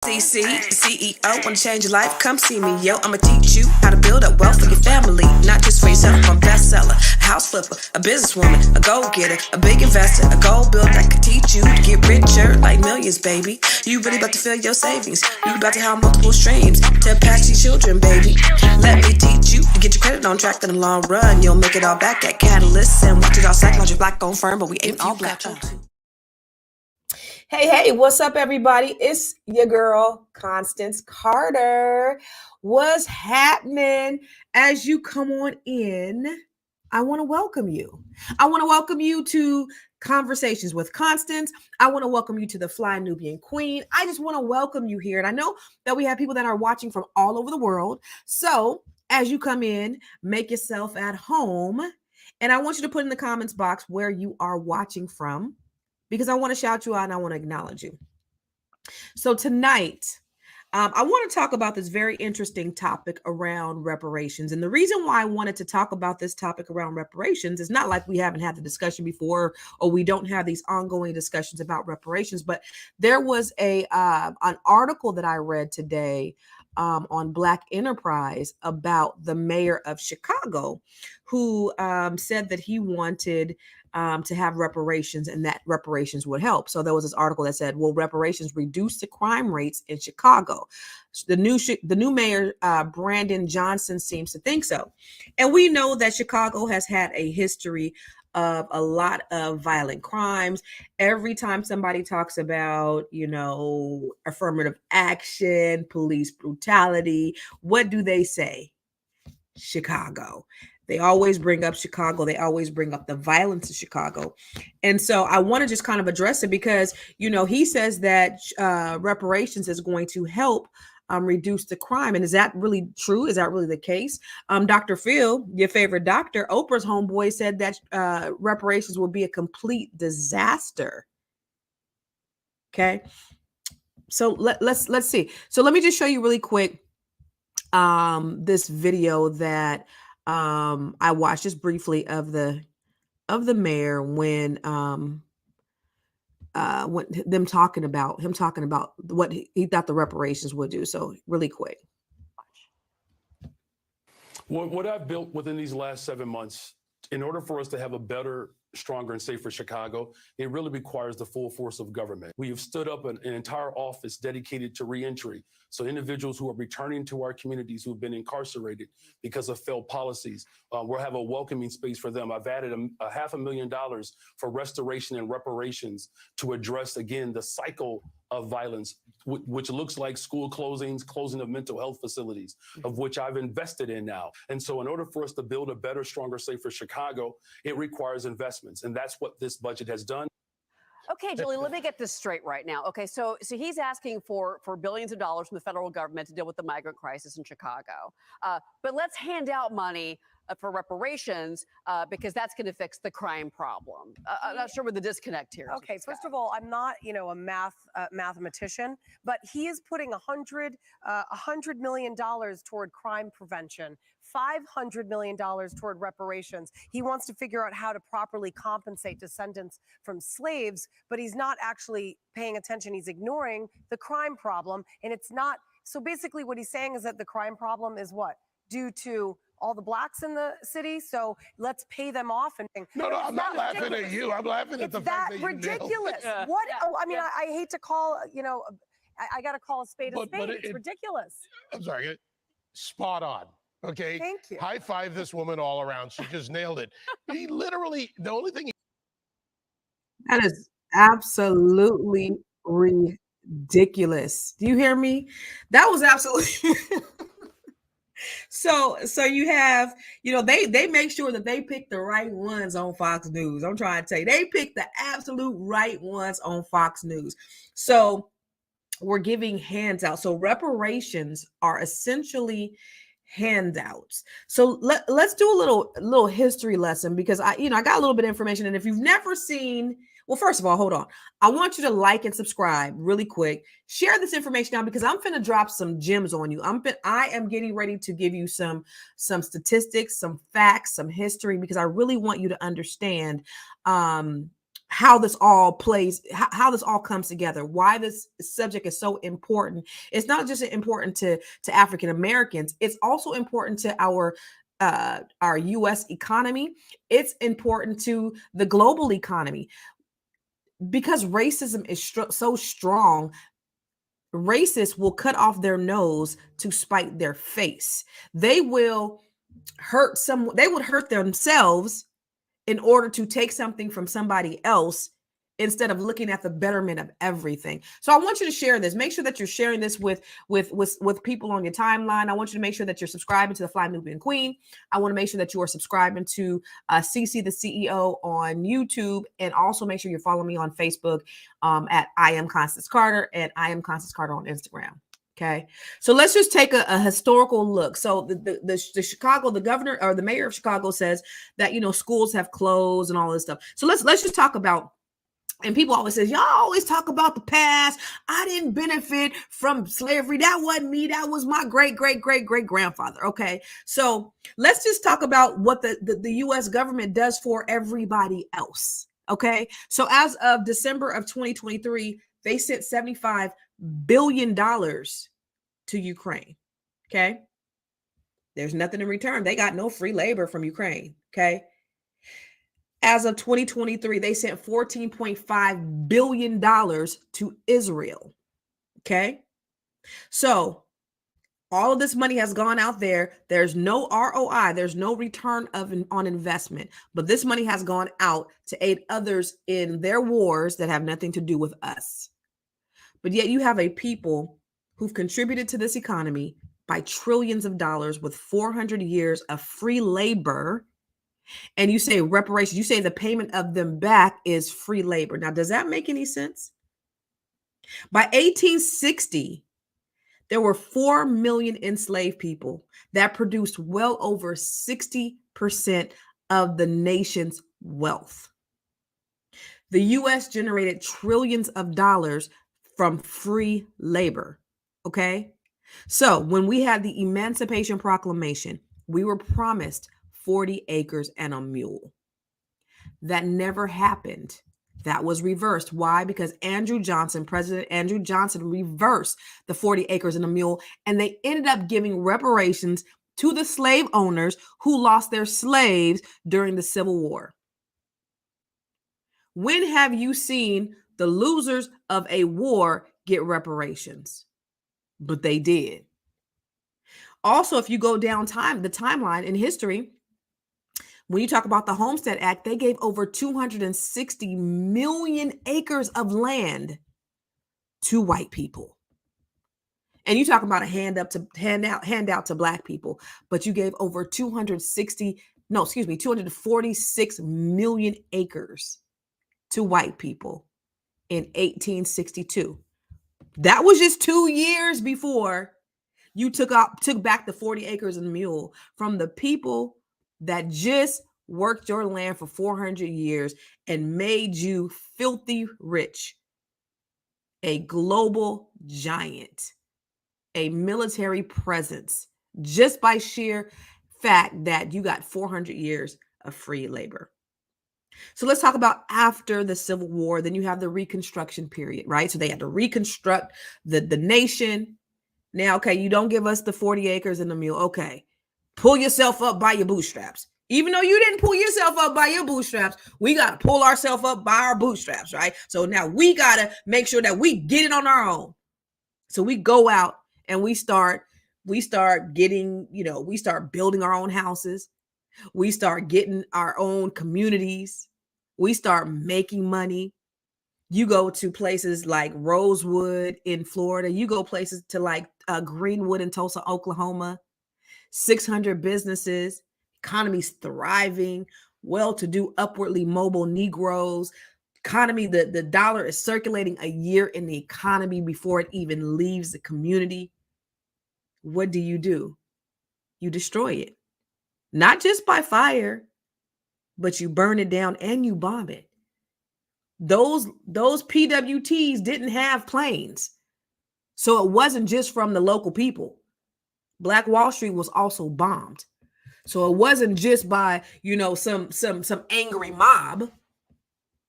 CC, CEO, wanna change your life? Come see me, yo. I'ma teach you how to build up wealth for your family, not just for yourself. I'm a bestseller, a house flipper, a businesswoman, a go-getter, a big investor, a goal builder that could teach you to get richer like millions, baby. You really about to fill your savings. You about to have multiple streams to impact your children, baby. Let me teach you to get your credit on track in the long run. You'll make it all back at Catalyst and watch it all psychology black on firm, but we ain't all black too. Hey, what's up, everybody? It's your girl, Constance Carter. What's happening? As you come on in, I want to welcome you. I want to welcome you to Conversations with Constance. I want to welcome you to the Fly Nubian Queen. I just want to welcome you here. And I know that we have people that are watching from all over the world. So as you come in, make yourself at home. And I want you to put in the comments box where you are watching from, because I want to shout you out and I want to acknowledge you. So tonight, I want to talk about this very interesting topic around reparations. And the reason why I wanted to talk about this topic around reparations is not like we haven't had the discussion before, or we don't have these ongoing discussions about reparations, but there was an article that I read today on Black Enterprise about the mayor of Chicago, who said that he wanted to have reparations and that reparations would help. So there was this article that said, will reparations reduce the crime rates in Chicago? The new mayor, Brandon Johnson, seems to think so. And we know that Chicago has had a history of a lot of violent crimes. Every time somebody talks about, affirmative action, police brutality, what do they say? Chicago. They always bring up Chicago. They always bring up the violence in Chicago. And so I want to just kind of address it because, he says that reparations is going to help reduce the crime. And is that really true? Is that really the case? Dr. Phil, your favorite doctor, Oprah's homeboy, said that reparations will be a complete disaster. Okay. So let's see. So let me just show you really quick this video that I watched just briefly of the mayor when him talking about what he thought the reparations would do. So really quick. What I've built within these last 7 months, in order for us to have a better, stronger, and safer Chicago, it really requires the full force of government. We have stood up an entire office dedicated to reentry. So individuals who are returning to our communities who have been incarcerated because of failed policies, we'll have a welcoming space for them. I've added a $500,000 for restoration and reparations to address, again, the cycle of violence, which looks like school closings, closing of mental health facilities, of which I've invested in now. And so in order for us to build a better, stronger, safer Chicago, it requires investments. And that's what this budget has done. Okay, Julie, let me get this straight right now. Okay, so he's asking for billions of dollars from the federal government to deal with the migrant crisis in Chicago. But let's hand out money for reparations because that's going to fix the crime problem. I'm not sure what the disconnect here is. Okay, first of all, I'm not, a mathematician, but he is putting $100 million toward crime prevention, $500 million toward reparations. He wants to figure out how to properly compensate descendants from slaves, but he's not actually paying attention. He's ignoring the crime problem, and it's not. So basically what he's saying is that the crime problem is what? Due to all the blacks in the city, so let's pay them off. And no, I'm not laughing at you. I'm laughing at the fact that you ridiculous. What? Oh, I mean, I hate to call, I got to call a spade a spade. It's ridiculous. I'm sorry. Spot on. Okay. Thank you. High five this woman all around. She just nailed it. He literally, the only thing. That is absolutely ridiculous. Do you hear me? That was absolutely. So you have, they make sure that they pick the right ones on Fox News. I'm trying to tell you, they pick the absolute right ones on Fox News. So we're giving handouts. So reparations are essentially handouts. So let's do a little history lesson because I got a little bit of information. And if you've never seen, well, first of all, hold on. I want you to like and subscribe really quick. Share this information now because I'm finna drop some gems on you. I am getting ready to give you some statistics, some facts, some history, because I really want you to understand how this all plays, how this all comes together, why this subject is so important. It's not just important to African Americans, it's also important to our US economy. It's important to the global economy because racism is so strong. Racists will cut off their nose to spite their face. They will they would hurt themselves in order to take something from somebody else instead of looking at the betterment of everything. So I want you to share this. Make sure that you're sharing this with people on your timeline. I want you to make sure that you're subscribing to the Fly Nubian Queen. I want to make sure that you are subscribing to CC the CEO on YouTube, and also make sure you're following me on Facebook at I am Constance Carter, and I am Constance Carter on Instagram. Okay, so let's just take a historical look. So the Chicago, the governor or the mayor of Chicago says that, you know, schools have closed and all this stuff. So let's just talk about. And people always say, y'all always talk about the past. I didn't benefit from slavery. That wasn't me. That was my great grandfather. Okay, so let's just talk about what the U.S. government does for everybody else. Okay, so as of December of 2023, they sent $75 billion to Ukraine. Okay, there's nothing in return. They got no free labor from Ukraine. Okay. As of 2023, they sent $14.5 billion to Israel. Okay. So all of this money has gone out there. There's no ROI. There's no return on investment. But this money has gone out to aid others in their wars that have nothing to do with us. But yet you have a people who've contributed to this economy by trillions of dollars with 400 years of free labor. And you say reparations, you say the payment of them back is free labor. Now, does that make any sense? By 1860, there were 4 million enslaved people that produced well over 60% of the nation's wealth. The U.S. generated trillions of dollars from free labor. Okay. So when we had the Emancipation Proclamation, we were promised 40 acres and a mule. That never happened. That was reversed. Why? Because President Andrew Johnson reversed the 40 acres and a mule, and they ended up giving reparations to the slave owners who lost their slaves during the Civil War. When have you seen the losers of a war get reparations? But they did. Also, if you go down the timeline in history, when you talk about the Homestead Act, they gave over 260 million acres of land to white people. And you talk about a handout to black people, but you gave over 246 million acres to white people in 1862. That was just 2 years before you took back the 40 acres and a mule from the people that just worked your land for 400 years and made you filthy rich. A global giant, a military presence, just by sheer fact that you got 400 years of free labor. So let's talk about after the Civil War. Then you have the Reconstruction period, right? So they had to reconstruct the nation. Now, okay, you don't give us the 40 acres and the mule. Okay, pull yourself up by your bootstraps. Even though you didn't pull yourself up by your bootstraps, we got to pull ourselves up by our bootstraps, right? So now we got to make sure that we get it on our own. So we go out and we start getting, we start building our own houses. We start getting our own communities. We start making money. You go to places like Rosewood in Florida. You go places to like Greenwood in Tulsa, Oklahoma. 600 businesses, economy's thriving, well-to-do, upwardly mobile Negroes. Economy, the dollar is circulating a year in the economy before it even leaves the community. What do? You destroy it. Not just by fire, but you burn it down and you bomb it. Those PWTs didn't have planes. So it wasn't just from the local people. Black Wall Street was also bombed. So it wasn't just by, some angry mob.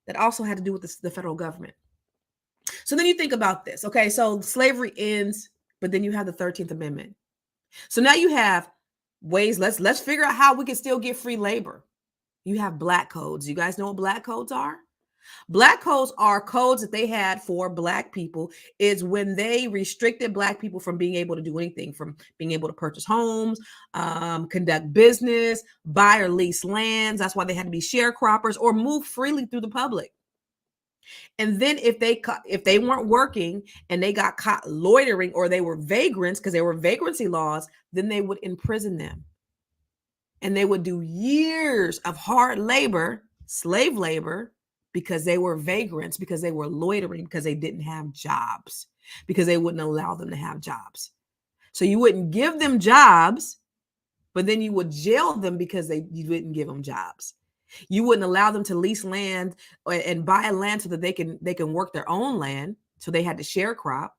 that also had to do with the federal government. So then you think about this. Okay, so slavery ends, but then you have the 13th Amendment. So now you have ways, let's figure out how we can still get free labor. You have black codes. You guys know what black codes are? Black codes are codes that they had for black people. Is when they restricted black people from being able to do anything, from being able to purchase homes, conduct business, buy or lease lands. That's why they had to be sharecroppers or move freely through the public. And then if they weren't working and they got caught loitering, or they were vagrants, because there were vagrancy laws, then they would imprison them. And they would do years of hard labor, slave labor, because they were vagrants, because they were loitering, because they didn't have jobs, because they wouldn't allow them to have jobs. So you wouldn't give them jobs, but then you would jail them because you didn't give them jobs. You wouldn't allow them to lease land and buy land so that they can work their own land. So they had to sharecrop.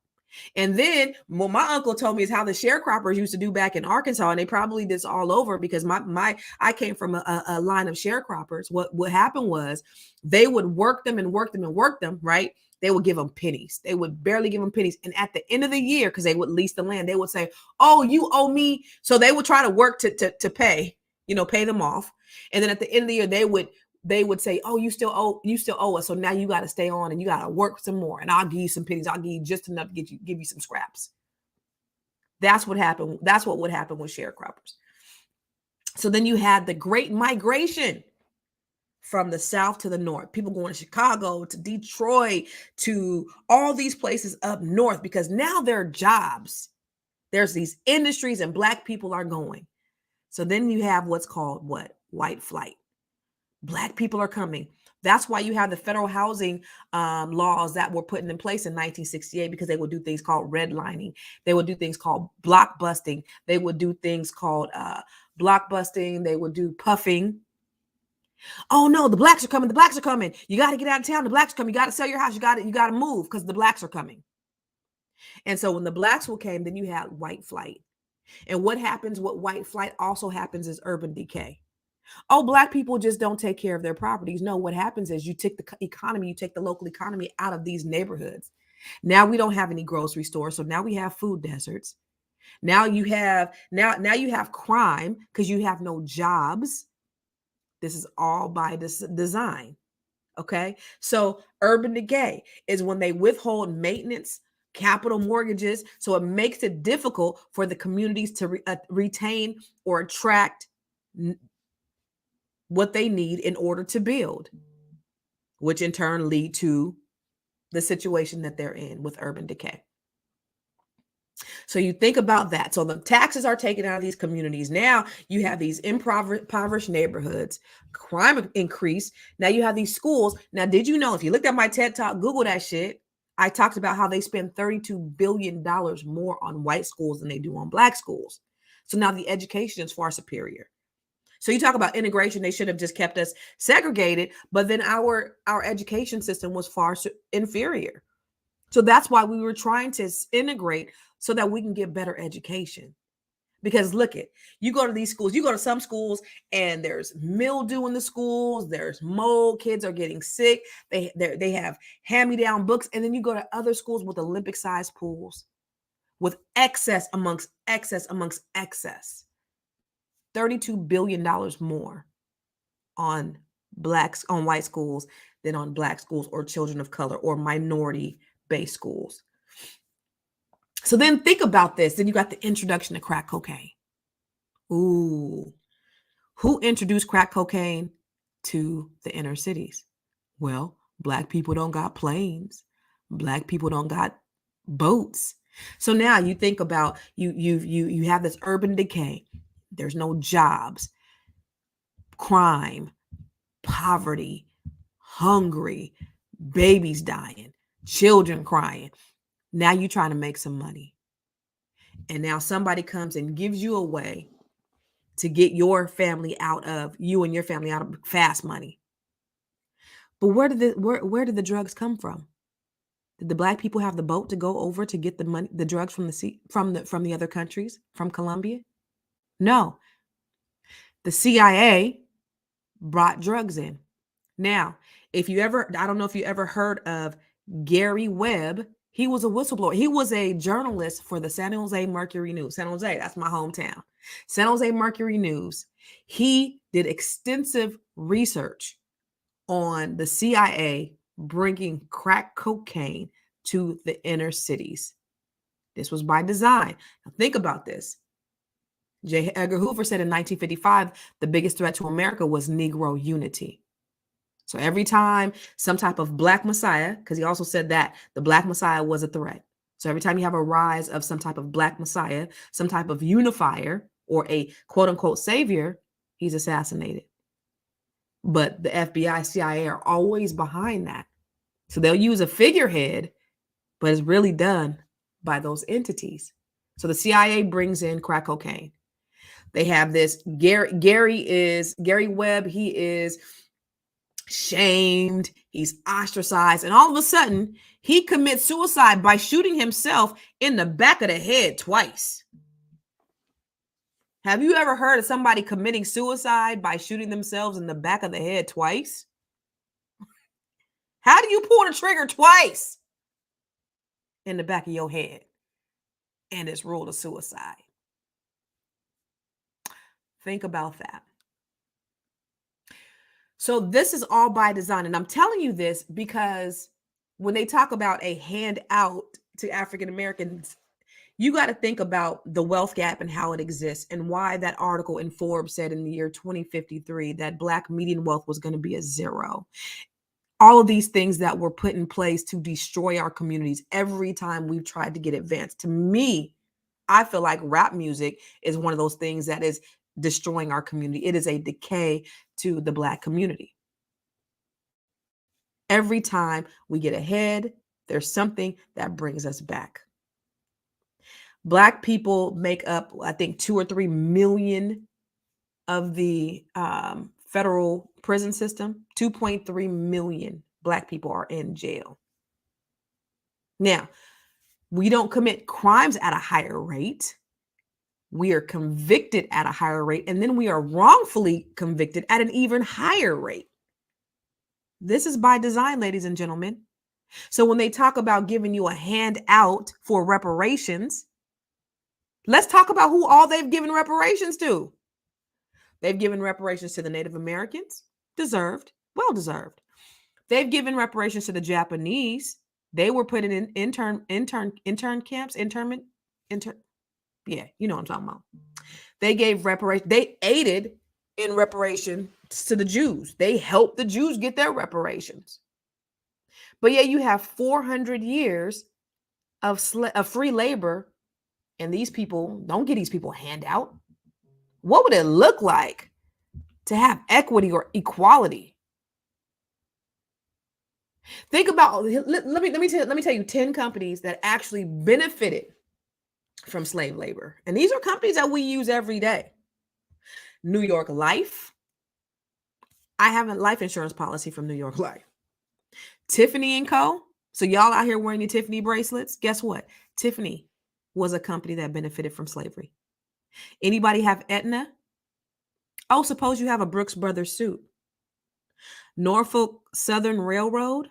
And then what my uncle told me is how the sharecroppers used to do back in Arkansas, and they probably did this all over, because I came from a line of sharecroppers. What happened was they would work them and work them and work them, right? They would give them pennies. They would barely give them pennies. And at the end of the year, because they would lease the land, they would say, "Oh, you owe me." So they would try to work to pay, pay them off. And then at the end of the year, they would say, "Oh, you still owe us. So now you got to stay on and you got to work some more. And I'll give you some pennies. I'll give you just enough to give you some scraps." That's what happened. That's what would happen with sharecroppers. So then you had the Great Migration from the South to the North. People going to Chicago, to Detroit, to all these places up north, because now there are jobs. There's these industries and black people are going. So then you have what's called white flight. Black people are coming. That's why you have the federal housing laws that were put in place in 1968, because they would do things called redlining. They would do things called block busting. They would do things called block busting. They would do puffing. Oh no, the blacks are coming. The blacks are coming. You got to get out of town. The blacks are coming. You got to sell your house. You got to move because the blacks are coming. And so when the blacks came, then you had white flight. And what happens with white flight also happens is urban decay. Oh, black people just don't take care of their properties. No, what happens is you take the economy, you take the local economy out of these neighborhoods. Now we don't have any grocery stores. So now we have food deserts. Now you have crime because you have no jobs. This is all by design. Okay. So urban decay is when they withhold maintenance, capital mortgages. So it makes it difficult for the communities to retain or attract what they need in order to build, which in turn lead to the situation that they're in with urban decay. So you think about that. So the taxes are taken out of these communities. Now you have these impoverished neighborhoods, crime increase. Now you have these schools. Now, did you know, if you looked at my TED Talk, Google that shit, I talked about how they spend $32 billion more on white schools than they do on black schools. So now the education is far superior. So you talk about integration, they should have just kept us segregated, but then our education system was far inferior. So that's why we were trying to integrate so that we can get better education. Because look you go to these schools, you go to some schools and there's mildew in the schools, there's mold, kids are getting sick, they have hand-me-down books, and then you go to other schools with Olympic-sized pools, with excess amongst excess. $32 billion more on white schools than on black schools or children of color or minority-based schools. So then think about this. Then you got the introduction to crack cocaine. Ooh, who introduced crack cocaine to the inner cities? Well, black people don't got planes. Black people don't got boats. So now you think about you have this urban decay. There's no jobs, crime, poverty, hungry, babies dying, children crying. Now you're trying to make some money. And now somebody comes and gives you a way to get your family out of fast money. But where did the drugs come from? Did the black people have the boat to go over to get the drugs from the sea, from the other countries, from Colombia? No. The CIA brought drugs in. Now, I don't know if you ever heard of Gary Webb. He was a whistleblower. He was a journalist for the San Jose Mercury News. San Jose, that's my hometown. San Jose Mercury News. He did extensive research on the CIA bringing crack cocaine to the inner cities. This was by design. Now think about this. J. Edgar Hoover said in 1955, the biggest threat to America was Negro unity. So every time some type of Black Messiah, because he also said that the Black Messiah was a threat. So every time you have a rise of some type of Black Messiah, some type of unifier or a quote unquote savior, he's assassinated. But the FBI, CIA are always behind that. So they'll use a figurehead, but it's really done by those entities. So the CIA brings in crack cocaine. They have this Gary Webb. He is shamed. He's ostracized. And all of a sudden, he commits suicide by shooting himself in the back of the head twice. Have you ever heard of somebody committing suicide by shooting themselves in the back of the head twice? How do you pull the trigger twice in the back of your head and it's ruled a suicide? Think about that. So this is all by design. And I'm telling you this because when they talk about a handout to African Americans, you got to think about the wealth gap and how it exists and why that article in Forbes said in the year 2053 that Black median wealth was going to be a 0. All of these things that were put in place to destroy our communities every time we've tried to get advanced. To me, I feel like rap music is one of those things that is destroying our community. It is a decay to the Black community. Every time we get ahead, there's something that brings us back. Black people make up, I think, 2 or 3 million of the federal prison system. 2.3 million Black people are in jail. Now, we don't commit crimes at a higher rate. We are convicted at a higher rate, and then we are wrongfully convicted at an even higher rate. This is by design, ladies and gentlemen. So when they talk about giving you a handout for reparations, let's talk about who all they've given reparations to. They've given reparations to the Native Americans, deserved, well deserved. They've given reparations to the Japanese. They were put in intern camps, yeah, you know what I'm talking about. They gave reparations. They aided in reparation to the Jews. They helped the Jews get their reparations. But yeah, you have 400 years of free labor, and these people, don't get these people a handout. What would it look like to have equity or equality? Think about, let me tell you 10 companies that actually benefited from slave labor. And these are companies that we use every day. New York Life. I have a life insurance policy from New York Life. Tiffany & Co. So y'all out here wearing your Tiffany bracelets. Guess what? Tiffany was a company that benefited from slavery. Anybody have Aetna? Oh, suppose you have a Brooks Brothers suit. Norfolk Southern Railroad.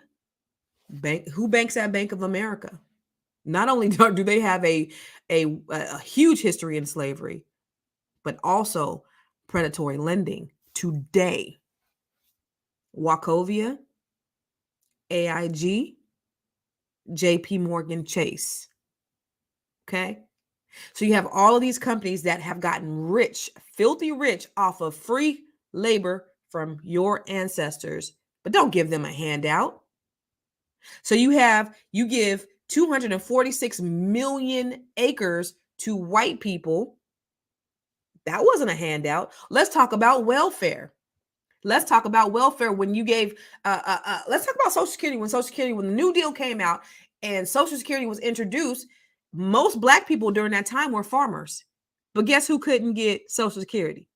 Who banks at Bank of America? Not only do they have a huge history in slavery, but also predatory lending today. Wachovia, AIG, JP Morgan Chase. Okay. So you have all of these companies that have gotten rich, filthy rich off of free labor from your ancestors, but don't give them a handout. So you give 246 million acres to white people. That wasn't a handout. Let's talk about welfare. Let's talk about welfare when you gave, let's talk about Social Security. When the New Deal came out and Social Security was introduced, most Black people during that time were farmers. But guess who couldn't get Social Security?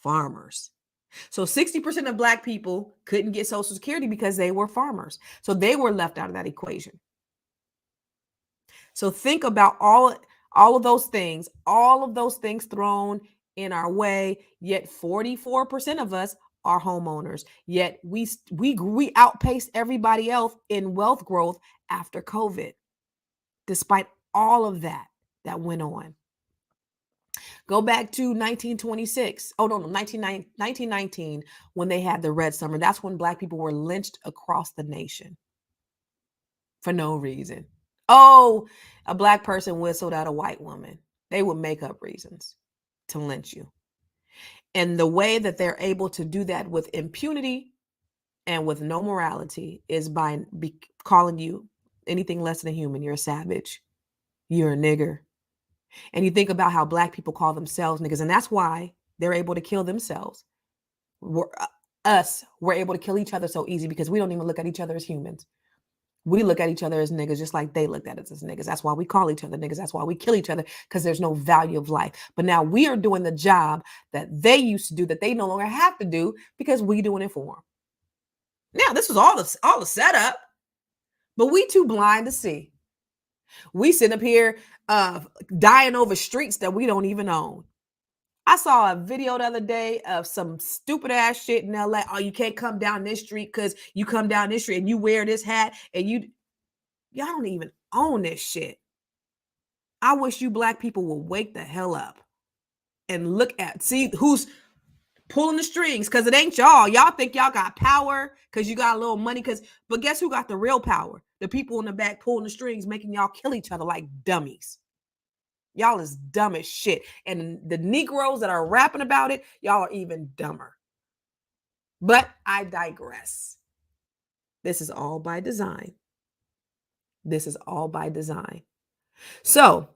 Farmers. So 60% of Black people couldn't get Social Security because they were farmers. So they were left out of that equation. So think about all of those things thrown in our way, yet 44% of us are homeowners, yet we outpaced everybody else in wealth growth after COVID, despite all of that went on. Go back to 1926. Oh, no, 1919, when they had the Red Summer. That's when Black people were lynched across the nation for no reason. Oh, a Black person whistled at a white woman. They would make up reasons to lynch you. And the way that they're able to do that with impunity and with no morality is by calling you anything less than a human. You're a savage. You're a nigger. And you think about how Black people call themselves niggas, and that's why they're able to kill themselves. We're able to kill each other so easy because we don't even look at each other as humans. We look at each other as niggas just like they looked at us as niggas. That's why we call each other niggas. That's why we kill each other, because there's no value of life. But now we are doing the job that they used to do that they no longer have to do because we doing it for them. Now, this was all the setup, but we too blind to see. We sit up here dying over streets that we don't even own. I saw a video the other day of some stupid ass shit in LA. Oh, you can't come down this street because you come down this street and you wear this hat and y'all don't even own this shit. I wish you Black people would wake the hell up and see who's pulling the strings, because it ain't y'all. Y'all think y'all got power because you got a little money. But guess who got the real power? The people in the back pulling the strings, making y'all kill each other like dummies. Y'all is dumb as shit. And the Negroes that are rapping about it, y'all are even dumber. But I digress. This is all by design. This is all by design. So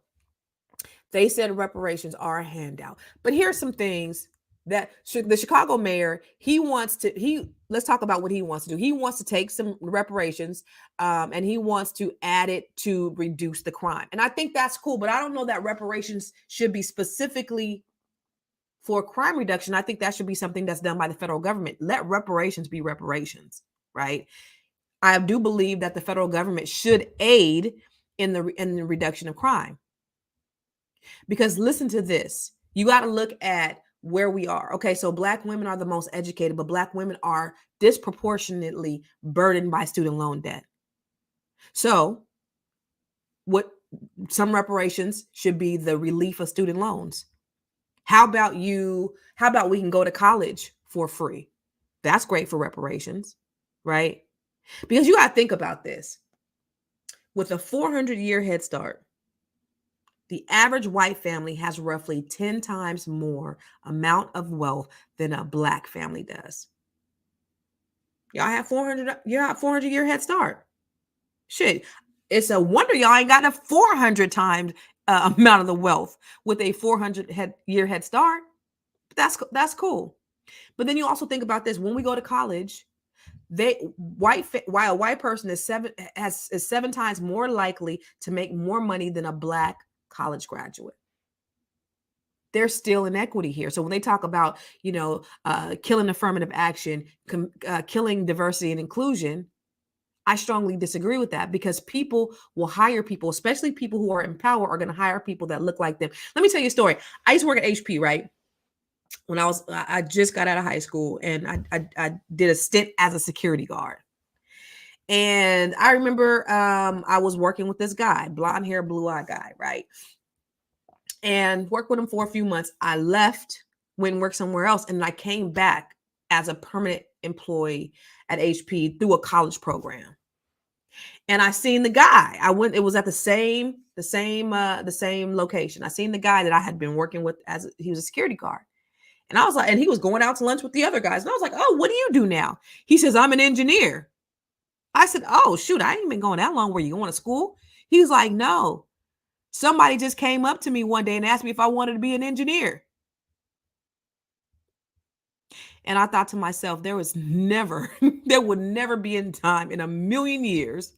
they said reparations are a handout. But here's some things that the Chicago mayor, let's talk about what he wants to do. He wants to take some reparations and he wants to add it to reduce the crime. And I think that's cool, but I don't know that reparations should be specifically for crime reduction. I think that should be something that's done by the federal government. Let reparations be reparations, right? I do believe that the federal government should aid in the reduction of crime. Because listen to this. You got to look at where we are. Okay, so Black women are the most educated, but Black women are disproportionately burdened by student loan debt. So what some reparations should be the relief of student loans. How about we can go to college for free? That's great for reparations, right? Because you got to think about this. With a 400-year head start, the average white family has roughly 10 times more amount of wealth than a Black family does. Y'all have 400-year head start. Shit, it's a wonder y'all ain't got a 400 times amount of the wealth with a 400-year head start. That's cool. But then you also think about this. When we go to college, while a white person is 7 times more likely to make more money than a Black college graduate. There's still inequity here. So when they talk about, killing affirmative action, killing diversity and inclusion, I strongly disagree with that, because people will hire people, especially people who are in power, are going to hire people that look like them. Let me tell you a story. I used to work at HP, right? When I just got out of high school, and I did a stint as a security guard. And I remember I was working with this guy, blonde hair, blue-eyed guy, right? And worked with him for a few months. I left, went and worked somewhere else, and I came back as a permanent employee at HP through a college program. And I seen the guy. It was at the same location. I seen the guy that I had been working with he was a security guard. And I was like, and he was going out to lunch with the other guys. And I was like, oh, what do you do now? He says, I'm an engineer. I said, oh, shoot, I ain't been going that long. Were you going to school? He was like, no. Somebody just came up to me one day and asked me if I wanted to be an engineer. And I thought to myself, there would never be a time in a million years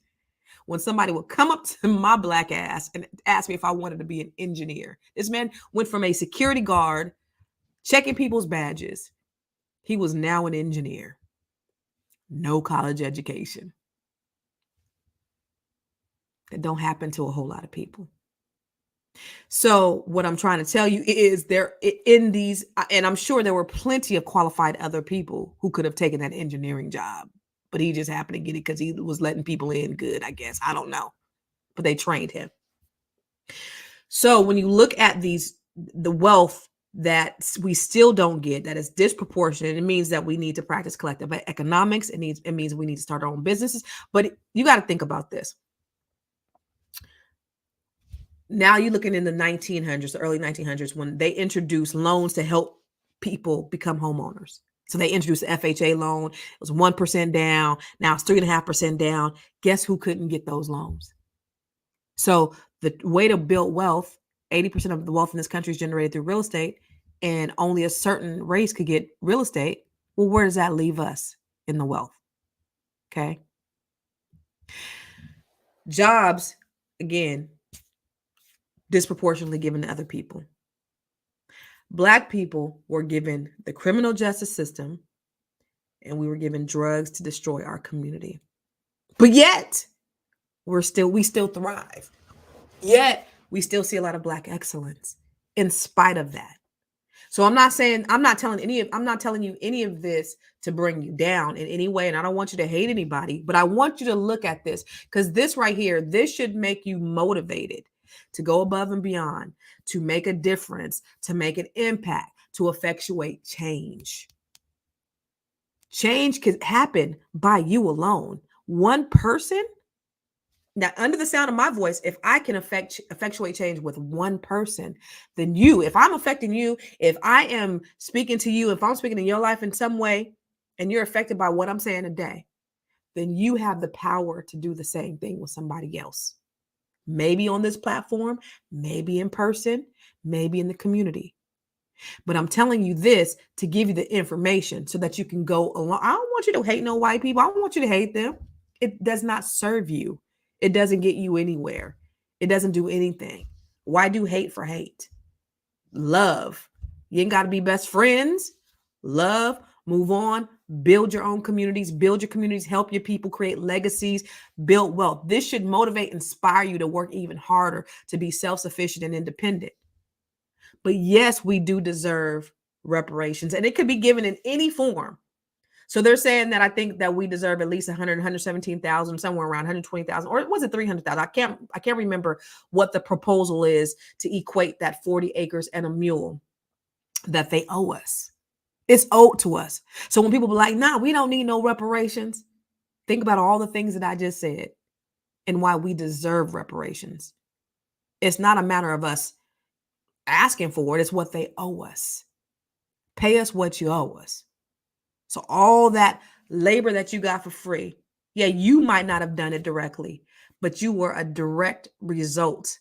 when somebody would come up to my Black ass and ask me if I wanted to be an engineer. This man went from a security guard, checking people's badges. He was now an engineer. No college education. That don't happen to a whole lot of people. So what I'm trying to tell you is there in these, and I'm sure there were plenty of qualified other people who could have taken that engineering job, but he just happened to get it because he was letting people in good, I guess. I don't know, but they trained him. So when you look at the wealth that we still don't get, that is disproportionate, it means that we need to practice collective economics. It means we need to start our own businesses. But you got to think about this. Now you're looking in the 1900s, the early 1900s, when they introduced loans to help people become homeowners. So they introduced the FHA loan. It was 1% down. Now it's 3.5% down. Guess who couldn't get those loans? So the way to build wealth, 80% of the wealth in this country is generated through real estate, and only a certain race could get real estate. Well, where does that leave us in the wealth? Okay. Jobs, again, disproportionately given to other people. Black people were given the criminal justice system, and we were given drugs to destroy our community. But yet, we still thrive. Yet, we still see a lot of Black excellence in spite of that. So I'm not telling you any of this to bring you down in any way. And I don't want you to hate anybody, but I want you to look at this, because this right here, this should make you motivated to go above and beyond, to make a difference, to make an impact, to effectuate change. Change could happen by you alone. One person. Now, under the sound of my voice, if I can effectuate change with one person, then if I'm affecting you, if I am speaking to you, if I'm speaking in your life in some way, and you're affected by what I'm saying today, then you have the power to do the same thing with somebody else. Maybe on this platform, maybe in person, maybe in the community. But I'm telling you this to give you the information so that you can go along. I don't want you to hate no white people. I don't want you to hate them. It does not serve you. It doesn't get you anywhere. It doesn't do anything. Why do hate for hate? Love. You ain't got to be best friends. Love, move on, build your own communities, help your people, create legacies, build wealth. This should motivate, inspire you to work even harder, to be self-sufficient and independent. But yes, we do deserve reparations, and it could be given in any form. So they're saying that I think that we deserve at least 117,000, somewhere around 120,000, or was it 300,000? I can't remember what the proposal is to equate that 40 acres and a mule that they owe us. It's owed to us. So when people be like, nah, we don't need no reparations, think about all the things that I just said and why we deserve reparations. It's not a matter of us asking for it. It's what they owe us. Pay us what you owe us. So all that labor that you got for free, yeah, you might not have done it directly, but you were a direct result,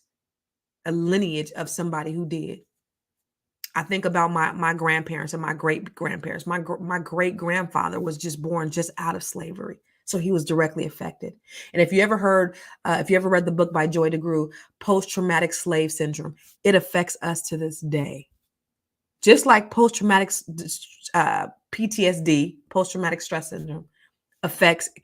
a lineage of somebody who did. I think about my grandparents and my great grandparents. My great grandfather was just born just out of slavery, so he was directly affected. And if you ever read the book by Joy DeGruy, Post-Traumatic Slave Syndrome, it affects us to this day. Just like post-traumatic PTSD, post-traumatic stress syndrome,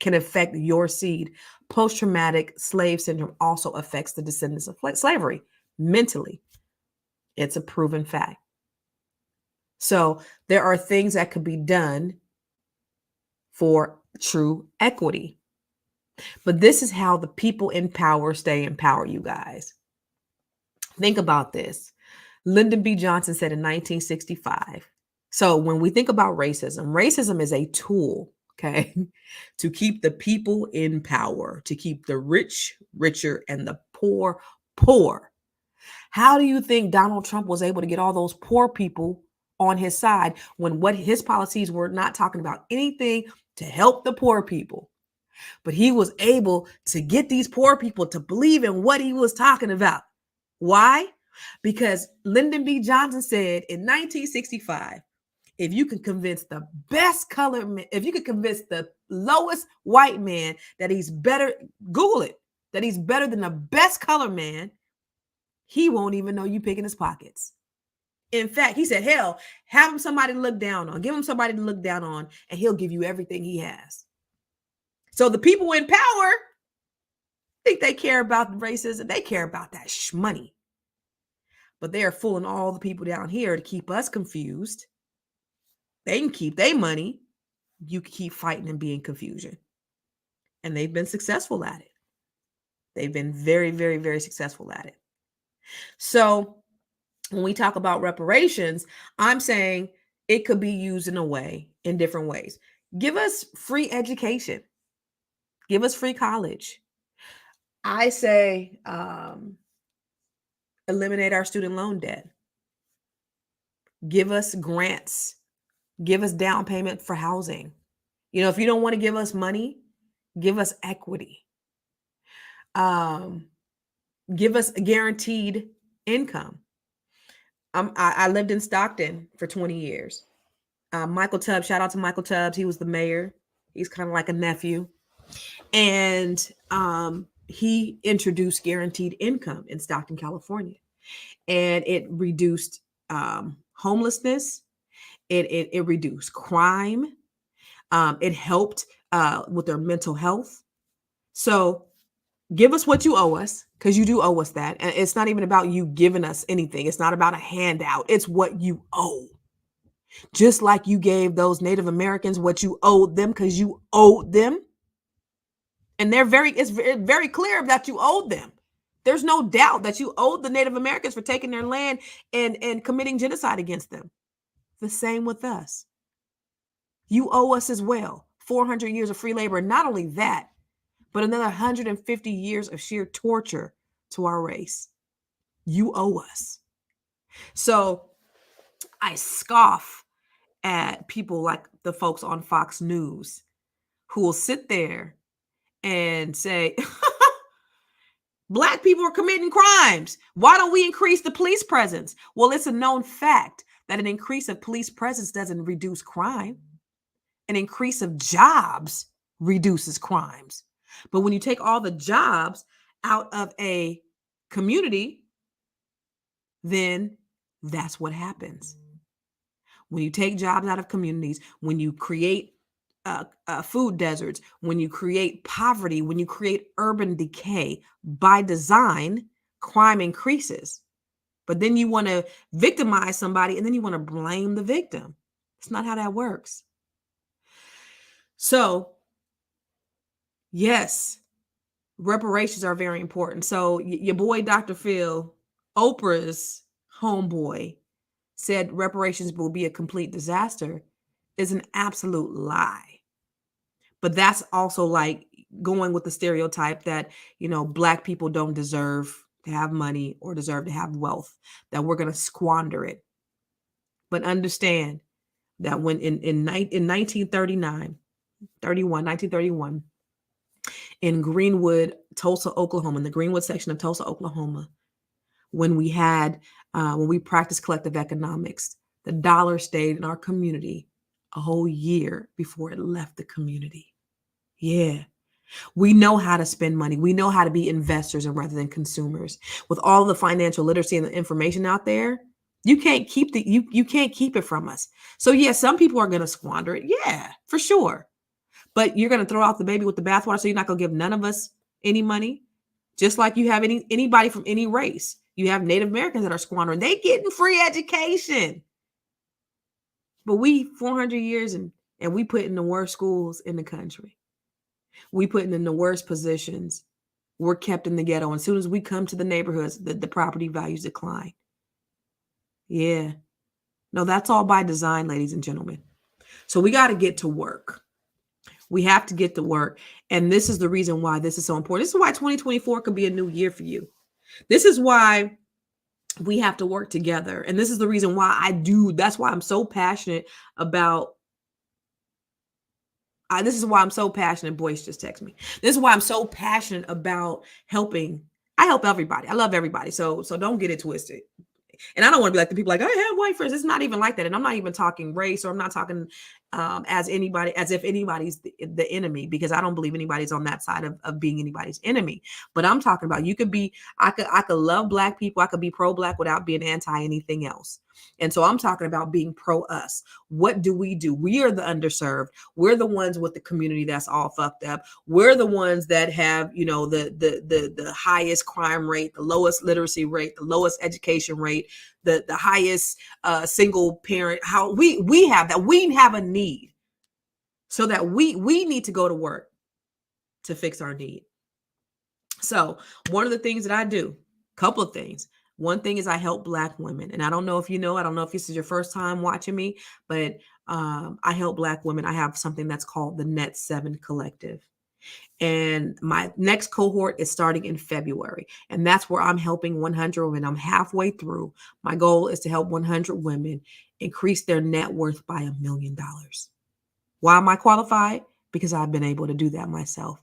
can affect your seed. Post-traumatic slave syndrome also affects the descendants of slavery mentally. It's a proven fact. So there are things that could be done for true equity. But this is how the people in power stay in power, you guys. Think about this. Lyndon B. Johnson said in 1965. So when we think about racism is a tool, okay, to keep the people in power, to keep the rich richer and the poor poor. How do you think Donald Trump was able to get all those poor people on his side when what his policies were not talking about anything to help the poor people? But he was able to get these poor people to believe in what he was talking about. Why? Because Lyndon B. Johnson said in 1965, if you can convince the best color man, if you can convince the lowest white man that he's better, Google it, that he's better than the best color man, he won't even know you picking his pockets. In fact, he said, hell, have him somebody to look down on, give him somebody to look down on, and he'll give you everything he has. So the people in power think they care about racism. They care about that money. but they are fooling all the people down here to keep us confused. They can keep their money. You can keep fighting and being confusion. And they've been successful at it. They've been very, very, very successful at it. So when we talk about reparations, I'm saying it could be used in different ways. Give us free education. Give us free college. I say eliminate our student loan debt. Give us grants. Give us down payment for housing. You know, if you don't want to give us money, give us equity. Give us a guaranteed income. I lived in Stockton for 20 years. Michael Tubbs, shout out to Michael Tubbs. He was the mayor. He's kind of like a nephew. And he introduced guaranteed income in Stockton, California. And it reduced homelessness. It reduced crime. It helped with their mental health. So give us what you owe us, because you do owe us that. And it's not even about you giving us anything. It's not about a handout. It's what you owe. Just like you gave those Native Americans what you owed them, because you owed them. And it's very clear that you owed them. There's no doubt that you owed the Native Americans for taking their land and committing genocide against them. The same with us. You owe us as well 400 years of free labor. Not only that, but another 150 years of sheer torture to our race. You owe us. So I scoff at people like the folks on Fox News who will sit there and say, Black people are committing crimes. Why don't we increase the police presence? Well, it's a known fact that an increase of police presence doesn't reduce crime. An increase of jobs reduces crimes. But when you take all the jobs out of a community, then that's what happens. When you take jobs out of communities, when you create food deserts, when you create poverty, when you create urban decay, by design, crime increases. But then you want to victimize somebody and then you want to blame the victim. It's not how that works. So, yes, reparations are very important. So your boy, Dr. Phil, Oprah's homeboy, said reparations will be a complete disaster is an absolute lie. But that's also like going with the stereotype that, you know, Black people don't deserve to have money or deserve to have wealth, that we're going to squander it. But understand that when in 1931, in Greenwood, Tulsa, Oklahoma, in the Greenwood section of Tulsa, Oklahoma, when we practiced collective economics, the dollar stayed in our community a whole year before it left the community. Yeah. We know how to spend money. We know how to be investors and rather than consumers. With all the financial literacy and the information out there, you can't keep you can't keep it from us. So yeah, some people are going to squander it. Yeah, for sure. But you're going to throw out the baby with the bathwater. So you're not going to give none of us any money. Just like you have anybody from any race. You have Native Americans that are squandering. They getting free education. But we 400 years and we put in the worst schools in the country. We put in the worst positions. We're kept in the ghetto. And as soon as we come to the neighborhoods, the property values decline. Yeah. No, that's all by design, ladies and gentlemen. So we got to get to work. We have to get to work. And this is the reason why this is so important. This is why 2024 could be a new year for you. This is why we have to work together. And this is the reason why that's why I'm so passionate about this is why I'm so passionate. Boyce just text me. This is why I'm so passionate about helping. I help everybody. I love everybody. So don't get it twisted. And I don't want to be like the people like, I have white friends. It's not even like that. And I'm not even talking race, or I'm not talking as if anybody's the enemy, because I don't believe anybody's on that side of being anybody's enemy. But I'm talking about I could love Black people. I could be pro-Black without being anti anything else. And so I'm talking about being pro us. What do? We are the underserved. We're the ones with the community that's all fucked up. We're the ones that have, the highest crime rate, the lowest literacy rate, the lowest education rate, the highest single parent. How we have that. We have a need. So that we need to go to work to fix our need. So one of the things that I do, couple of things. One thing is I help Black women. And I don't know if you know, I don't know if this is your first time watching me, but I help Black women. I have something that's called the Net 7 Collective. And my next cohort is starting in February. And that's where I'm helping 100 women. I'm halfway through. My goal is to help 100 women increase their net worth by $1 million. Why am I qualified? Because I've been able to do that myself.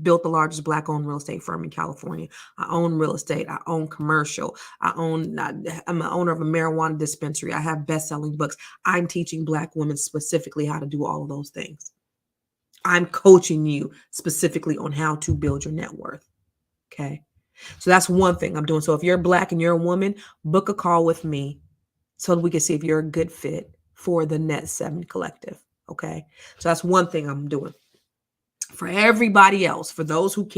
Built the largest Black-owned real estate firm in California. I own real estate. I own commercial. I'm an owner of a marijuana dispensary. I have best-selling books. I'm teaching Black women specifically how to do all of those things. I'm coaching you specifically on how to build your net worth. Okay. So that's one thing I'm doing. So if you're Black and you're a woman, book a call with me so that we can see if you're a good fit for the Net 7 Collective. Okay. So that's one thing I'm doing. For everybody else, for those who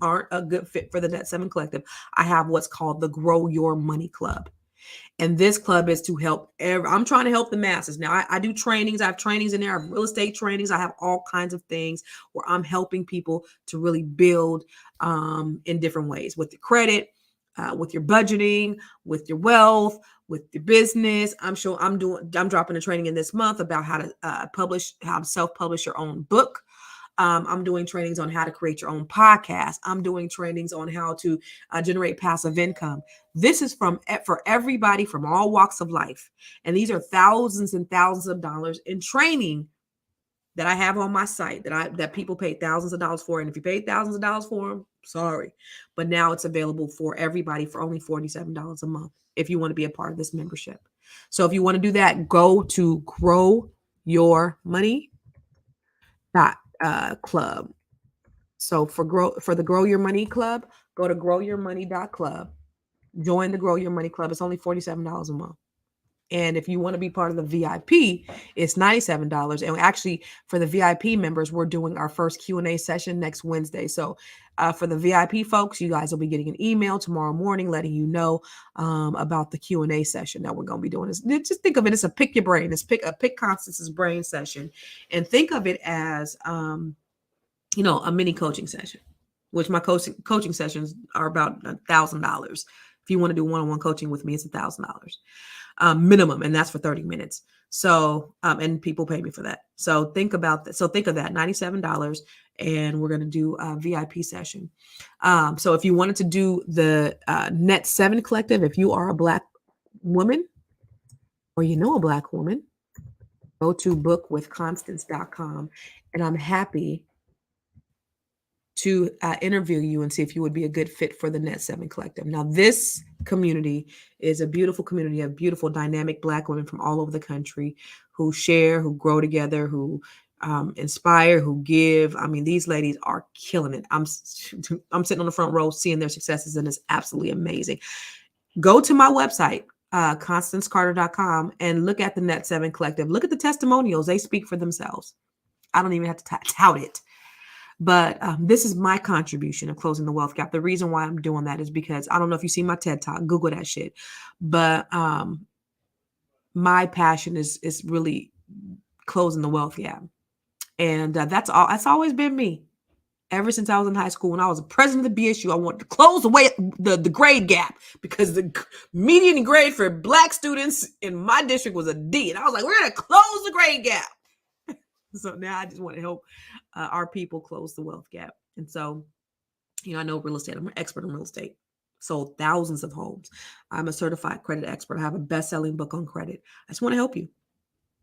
aren't a good fit for the Net 7 Collective, I have what's called the Grow Your Money Club. And this club is to help I'm trying to help the masses. Now I do trainings. I have trainings in there. I have real estate trainings. I have all kinds of things where I'm helping people to really build in different ways with your credit, with your budgeting, with your wealth, with your business. I'm dropping a training in this month about how to self-publish your own book. I'm doing trainings on how to create your own podcast. I'm doing trainings on how to generate passive income. This is for everybody from all walks of life. And these are thousands and thousands of dollars in training that I have on my site that people pay thousands of dollars for. And if you paid thousands of dollars for them, sorry. But now it's available for everybody for only $47 a month if you want to be a part of this membership. So if you want to do that, go to Grow Your Money club. So for the Grow Your Money Club, go to growyourmoney.club. Join the Grow Your Money Club. It's only $47 a month. And if you want to be part of the VIP, it's $97. And actually, for the VIP members, we're doing our first Q&A session next Wednesday. So for the VIP folks, you guys will be getting an email tomorrow morning letting you know about the Q&A session that we're going to be doing. Just think of it as a pick your brain. It's pick Constance's brain session. And think of it as, a mini coaching session, which my coaching sessions are about $1,000. If you want to do one-on-one coaching with me, it's $1,000 minimum, and that's for 30 minutes. So, and people pay me for that. So think about that. So think of that, $97, and we're going to do a VIP session. So if you wanted to do the Net 7 Collective, if you are a Black woman or a Black woman, go to bookwithconstance.com, and I'm happy to interview you and see if you would be a good fit for the Net 7 Collective. Now, this community is a beautiful community of beautiful, dynamic Black women from all over the country who share, who grow together, who inspire, who give. I mean, these ladies are killing it. I'm sitting on the front row seeing their successes, and it's absolutely amazing. Go to my website, ConstanceCarter.com, and look at the Net 7 Collective. Look at the testimonials. They speak for themselves. I don't even have to tout it. But this is my contribution of closing the wealth gap. The reason why I'm doing that is because I don't know if you see my TED Talk, Google that shit. But my passion is really closing the wealth gap. And that's always been me. Ever since I was in high school, when I was president of the BSU, I wanted to close the grade gap because the median grade for Black students in my district was a D. And I was like, we're going to close the grade gap. So now I just want to help our people close the wealth gap. And so, I know real estate. I'm an expert in real estate. Sold thousands of homes. I'm a certified credit expert. I have a best-selling book on credit. I just want to help you.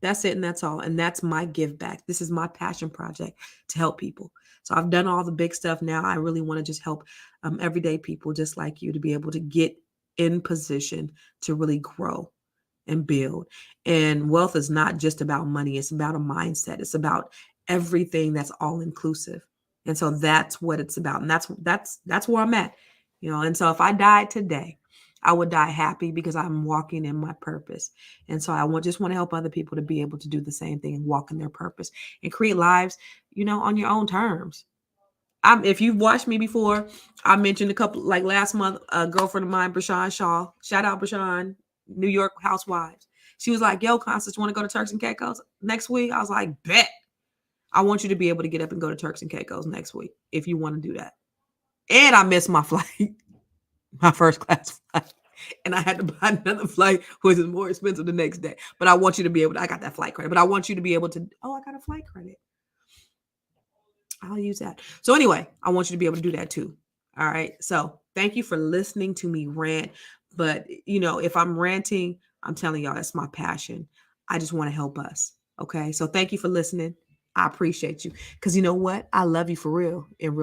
That's it. And that's all. And that's my give back. This is my passion project to help people. So I've done all the big stuff. Now I really want to just help everyday people just like you to be able to get in position to really grow and build. And wealth is not just about money. It's about a mindset. It's about everything that's all inclusive. And so that's what it's about. And that's where I'm at, And so if I died today, I would die happy because I'm walking in my purpose. And so I just want to help other people to be able to do the same thing and walk in their purpose and create lives, on your own terms. If you've watched me before, I mentioned a couple, like last month, a girlfriend of mine, Brashawn Shaw, shout out Brashawn, New York Housewives. She was like, yo, Constance, want to go to Turks and Caicos next week? I was like, bet. I want you to be able to get up and go to Turks and Caicos next week if you want to do that. And I missed my flight, my first class flight. And I had to buy another flight, which is more expensive the next day. But I want you to be able to, I got that flight credit, but I want you to be able to, I got a flight credit. I'll use that. So anyway, I want you to be able to do that too. All right. So thank you for listening to me rant. But, if I'm ranting, I'm telling y'all, that's my passion. I just want to help us. Okay. So thank you for listening. I appreciate you. Because you know what? I love you for real in real